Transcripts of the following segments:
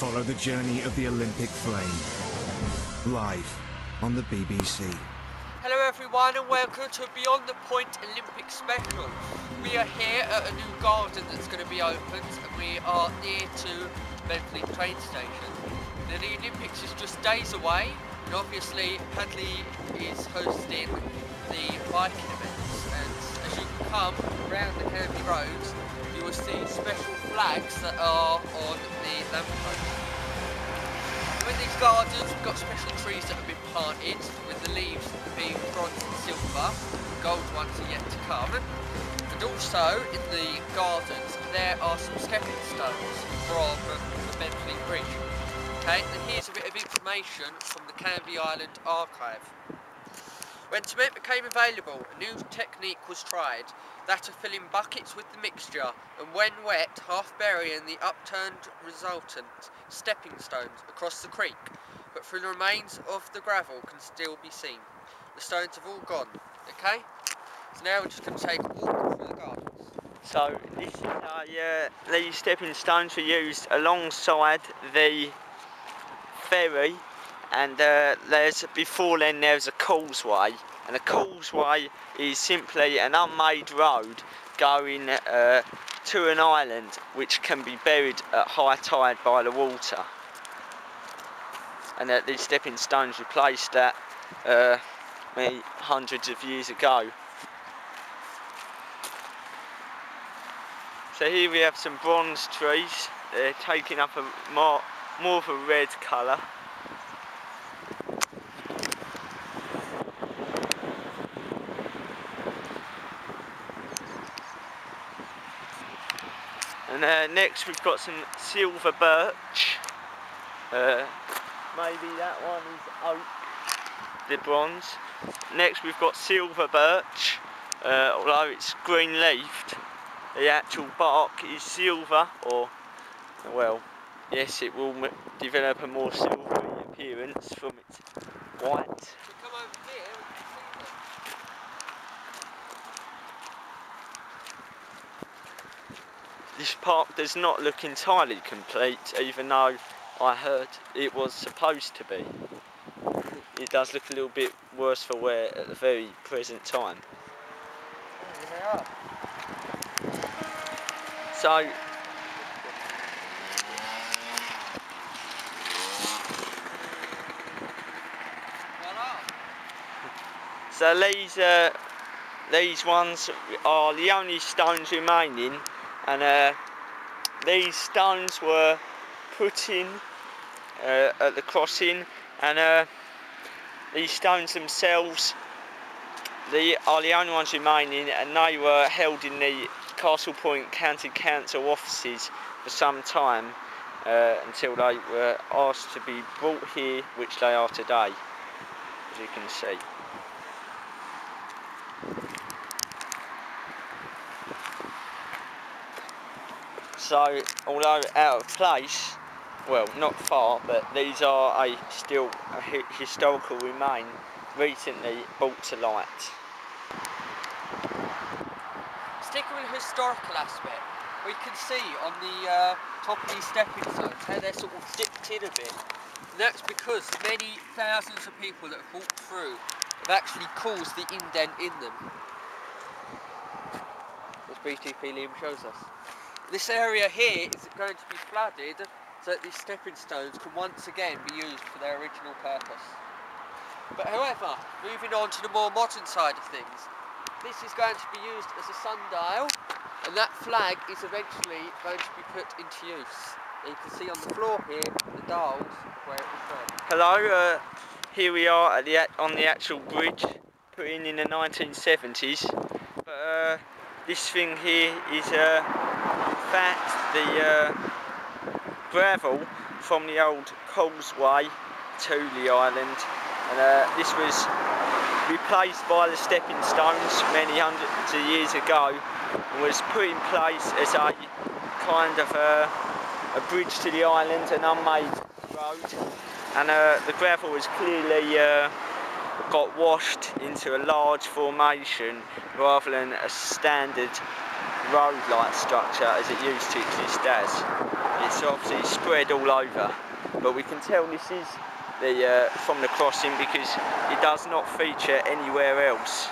Follow the journey of the Olympic flame. Live on the BBC. Hello everyone and welcome to Beyond the Point Olympic Special. We are here at a new garden that's going to be opened and we are near to Benfleet train station. Now, the Olympics is just days away and obviously Hadleigh is hosting the biking events, and as you come around the Canvey roads you will see special flags that are on the lampposts. In these gardens we've got special trees that have been planted with the leaves being bronze and silver, gold ones are yet to come, and also in the gardens there are some stepping stones from the Benfleet Bridge. Okay, and here's a bit of information from the Canvey Island archive. When cement became available, a new technique was tried, that of filling buckets with the mixture and when wet half burying the upturned resultant stepping stones across the creek, but through the remains of the gravel can still be seen. The stones have all gone, okay? So now we're just going to take a walk through the gardens. So this is these stepping stones were used alongside the ferry, and before then there was a causeway, and a causeway is simply an unmade road going to an island which can be buried at high tide by the water. And these stepping stones replaced that many hundreds of years ago. So here we have some bronze trees. They're taking up a more of a red colour. And next we've got some silver birch. Maybe that one is oak, the bronze. Next we've got silver birch, although it's green leafed. The actual bark is silver, or, well, yes, it will develop a more silvery appearance from its white. Come over here, we can see them. This park does not look entirely complete, even though I heard it was supposed to be. It does look a little bit worse for wear at the very present time. Here they are. So, these ones are the only stones remaining, and these stones were put in at the crossing, and these stones themselves are the only ones remaining, and they were held in the Castle Point County Council offices for some time until they were asked to be brought here, which they are today, as you can see. So, although out of place, well, not far, but these are still a historical remain recently brought to light. Sticking with the historical aspect, we can see on the top of these stepping stones how they're sort of dipped in a bit. And that's because many thousands of people that have walked through have actually caused the indent in them, as BTP Liam shows us. This area here is going to be flooded so that these stepping stones can once again be used for their original purpose. But however, moving on to the more modern side of things, this is going to be used as a sundial, and that flag is eventually going to be put into use. And you can see on the floor here the dials where it was from. Hello, here we are at on the actual bridge, put in the 1970s. But this thing here is in fact the gravel from the old Causeway to the island, and this was replaced by the stepping stones many hundreds of years ago, and was put in place as a kind of a bridge to the island, an unmade road, and the gravel was clearly got washed into a large formation rather than a standard road-like structure as it used to exist as. It's obviously spread all over, but we can tell this is the from the crossing because it does not feature anywhere else.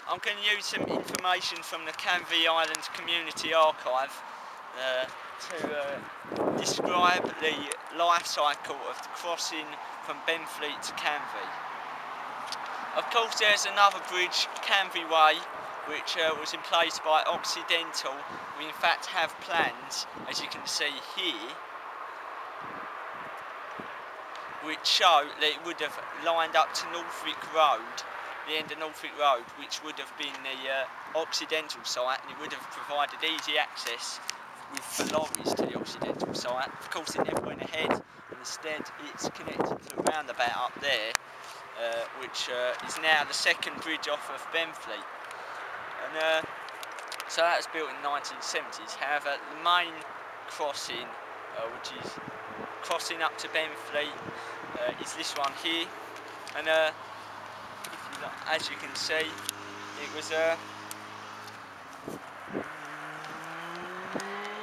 I'm going to use some information from the Canvey Islands Community Archive to describe the life cycle of the crossing from Benfleet to Canvey. Of course there's another bridge, Canvey Way, which was in place by Occidental. We in fact have plans, as you can see here, which show that it would have lined up to Northwick Road, the end of Northwick Road, which would have been the Occidental site, and it would have provided easy access with the lorries to the Occidental site. Of course it never went ahead, and instead it's connected to a roundabout up there, which is now the second bridge off of Benfleet. And so that was built in the 1970s. However, the main crossing, which is crossing up to Benfleet, is this one here. And as you can see, it was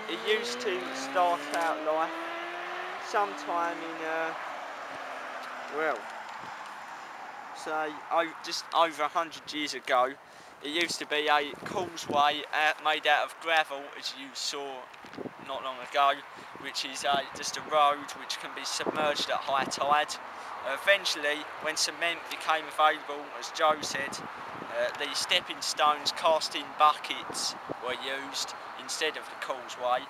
it used to start out like sometime in well, say just over 100 years ago. It used to be a causeway made out of gravel, as you saw not long ago, which is just a road which can be submerged at high tide. Eventually, when cement became available, as Joe said, the stepping stones cast in buckets were used instead of the causeway,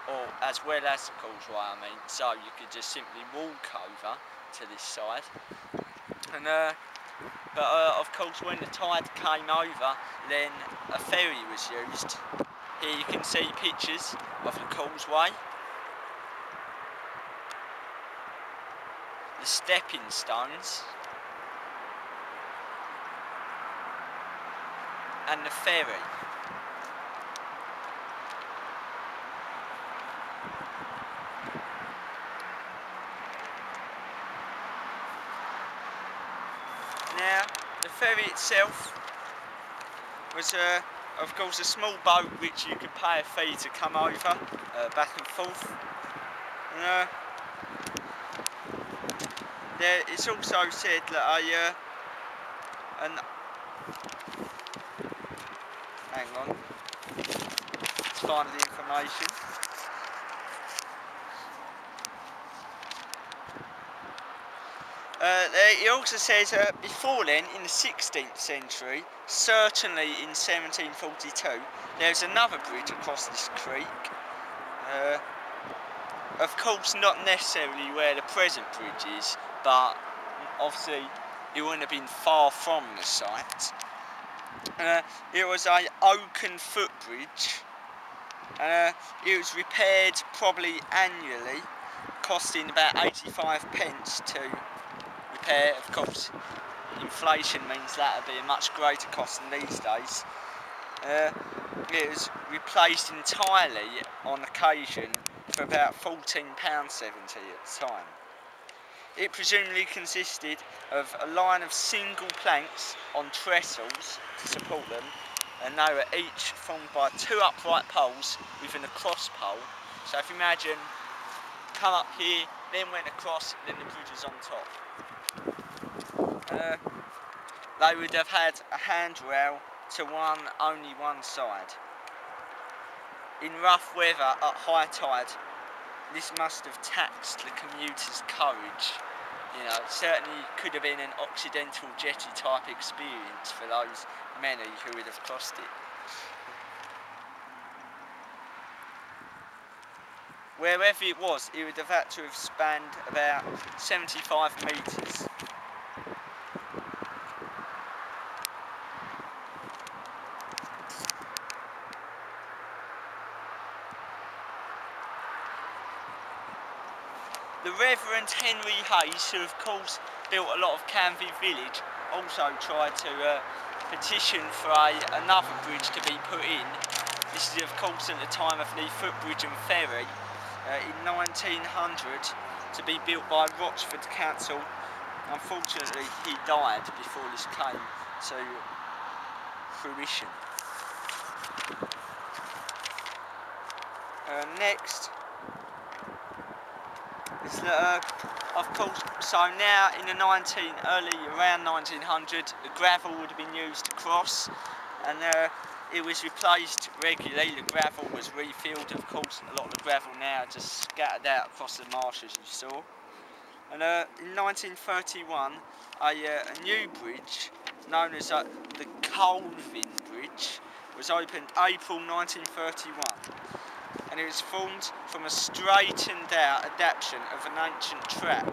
or as well as the causeway I mean, so you could just simply walk over to this side. And but of course when the tide came over, then a ferry was used. Here you can see pictures of the causeway, the stepping stones, and the ferry. Now, the ferry itself was of course a small boat which you could pay a fee to come over, back and forth. And, it's also said that hang on, let's find the information. It also says before then, in the 16th century, certainly in 1742, there's another bridge across this creek. Of course not necessarily where the present bridge is, but obviously it wouldn't have been far from the site. It was an oaken footbridge. It was repaired probably annually, costing about 85 pence to repair. Of course, inflation means that would be a much greater cost than these days. It was replaced entirely on occasion for about £14.70 at the time. It presumably consisted of a line of single planks on trestles to support them, and they were each formed by two upright poles within a cross pole. So if you imagine, come up here, then went across, then the bridge is on top. They would have had a handrail to only one side. In rough weather at high tide, this must have taxed the commuters' courage. You know, it certainly could have been an Occidental jetty type experience for those many who would have crossed it. Wherever it was, it would have had to have spanned about 75 metres. The Reverend Henry Hayes, who of course built a lot of Canvey village, also tried to petition for another bridge to be put in. This is of course at the time of the footbridge and ferry in 1900 to be built by Rochford Council unfortunately he died before this came to fruition. Next is of course, so now in the around 1900, the gravel would have been used to cross, and it was replaced regularly. The gravel was refilled. Of course, a lot of the gravel now just scattered out across the marsh, as you saw. And in 1931, a new bridge known as the Canvey Bridge was opened April 1931. And it was formed from a straightened out adaptation of an ancient track,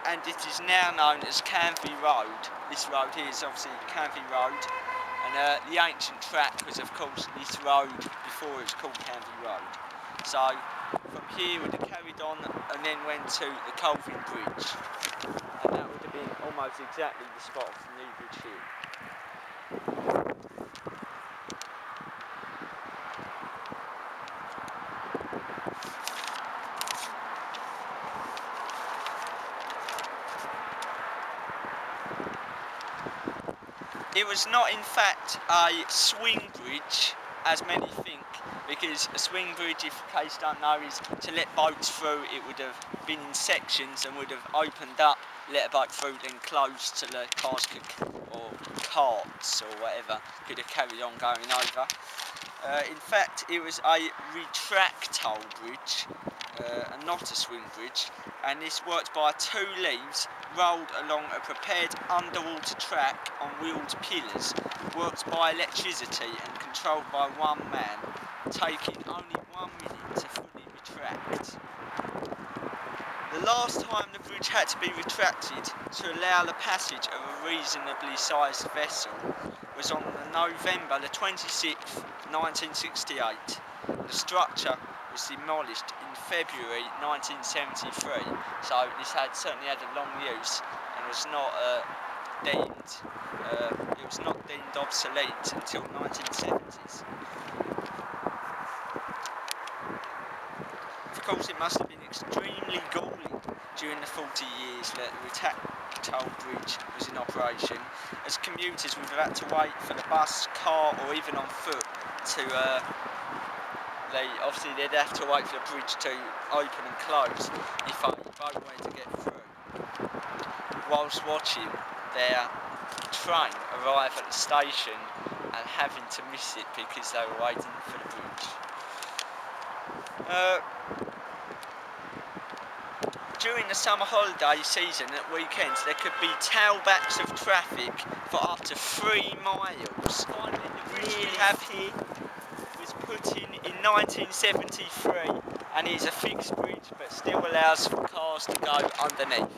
and it is now known as Canvey Road. This road here is obviously Canvey Road, and the ancient track was of course this road before it was called Canvey Road. So from here it would have carried on and then went to the Causeway Bridge, and that would have been almost exactly the spot of the new bridge here. It was not in fact a swing bridge, as many think, because a swing bridge, if in case you don't know, is to let boats through. It would have been in sections and would have opened up, let a boat through, then closed so the cars or carts or whatever could have carried on going over. In fact, it was a retractile bridge, and not a swing bridge, and this worked by two leaves rolled along a prepared underwater track on wheeled pillars, worked by electricity and controlled by one man, taking only 1 minute to fully retract. The last time the bridge had to be retracted to allow the passage of a reasonably sized vessel was on November the 26th, 1968. The structure was demolished in February 1973, so this certainly had a long use and was not deemed obsolete until 1970s. Of course, it must have been extremely galling during the 40 years that the retractile bridge was in operation, as commuters would have had to wait for the bus, car, or even on foot to. Obviously they'd have to wait for the bridge to open and close if a boat wanted to get through, whilst watching their train arrive at the station and having to miss it because they were waiting for the bridge. During the summer holiday season at weekends, there could be tailbacks of traffic for up to 3 miles. Finally, the bridge we have here was put in 1973, and is a fixed bridge but still allows for cars to go underneath.